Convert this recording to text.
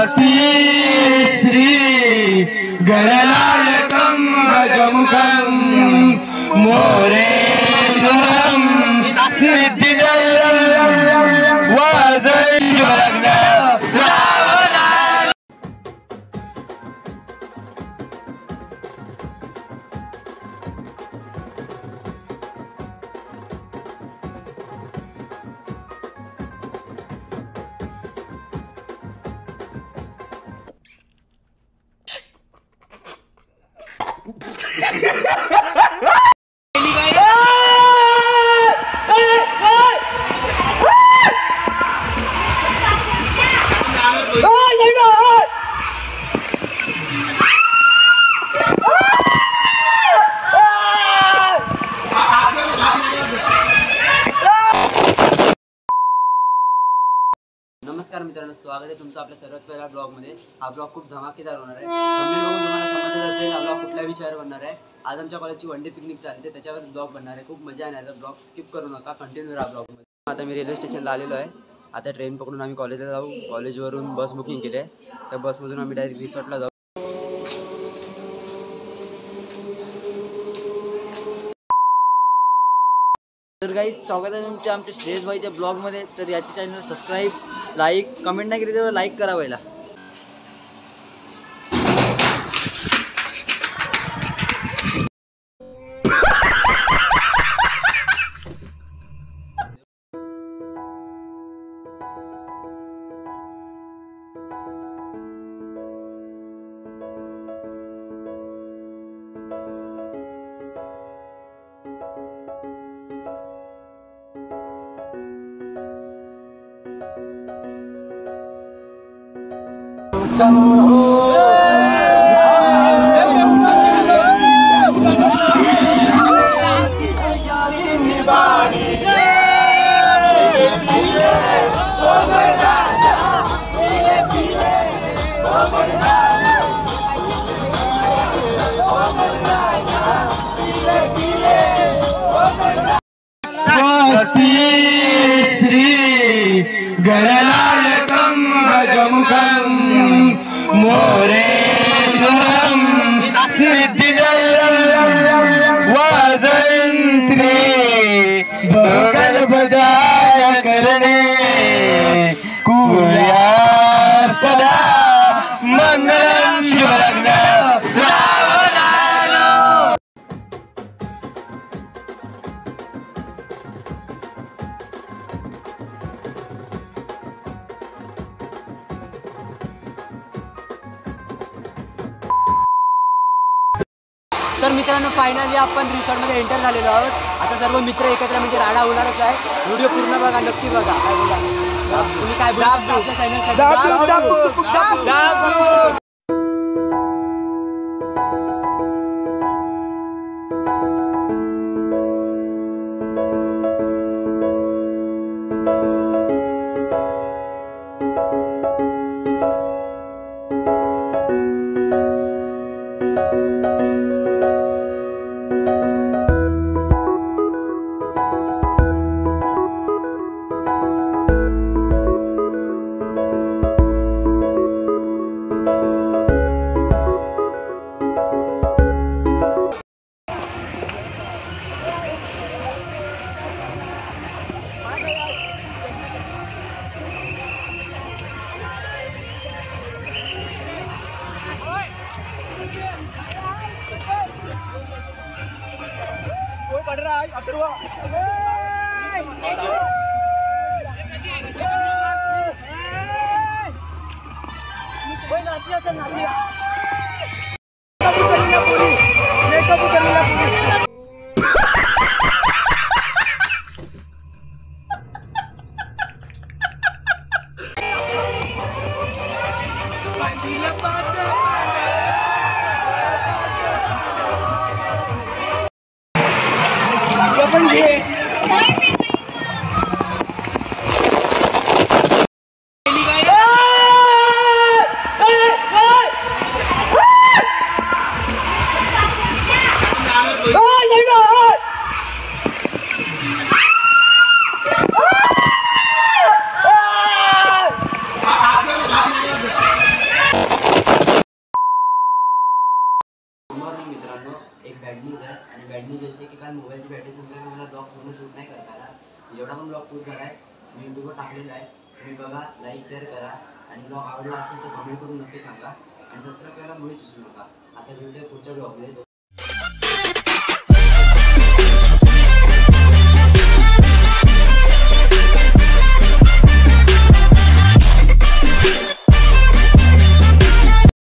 स्वस्ति श्री गणनायकं गजमुखं मोरेश्वरं सिद्धिदं वाजयिष्वरं नमस्कार मित्रांनो, स्वागत आहे तुमचं आपल्या सर्वात पहिल्या ब्लॉगमध्ये। हा ब्लॉग खूप धमाकेदार होणार आहे। थंबनेल बघून तुम्हाला समजत असेल हा ब्लॉग कुठल्या विषयावर बनणार आहे। आज आमच्या कॉलेजची वन डे पिकनिक चालते, त्याच्यावर ब्लॉग बनणार आहे। खूप मजा येणार आहे। ब्लॉग स्किप करू नका, कंटिन्यू राहा ब्लॉगमध्ये। आता मी रेल्वे स्टेशनला आलेलो आहे। आता ट्रेन पकडून आम्ही कॉलेजला जाऊ। कॉलेजवरून बस बुकिंग केली आहे, त्या बसमधून आम्ही डायरेक्ट रिसॉर्टला जाऊ। तर गाईज, स्वागत आहे तुमच्या आमच्या श्रेयस भाईच्या ब्लॉगमध्ये। तर याची चॅनल सबस्क्राईब, लाईक, कमेंट नाही केली तर लाईक करा पहिला। स्वस्ति श्री गणनायकं गजमुखं मोरेश्वरं सिद्धिदं वाजयन्त्री भोगल बजाय करणे कुर्या सदा मंगलं शिवलग्न तर मित्रांनो, फायनली आपण रिसॉर्टमध्ये एंटर झालेलो आहोत। आता सर्व मित्र एकत्र म्हणजे राडा होणारच आहे। व्हिडिओ पूर्ण बघा, नक्की बघा। काय बोला तुम्ही, काय बोला आपल्या चॅनलसाठी? कारण मोबाईलची बॅटरी संपल्यामुळे मला ब्लॉग पूर्ण शूट नाही करता आला. जेवढा पण ब्लॉग शूट झाला आहे मी यूट्यूबवर टाकलेला आहे. तुम्ही बघा, लाईक शेअर करा आणि ब्लॉग आवडला असेल तर कमेंट करून नक्की सांगा आणि सबस्क्राईब करायला मुळीच विसरू नका. आता भेटूया पुढच्या ब्लॉगमध्ये.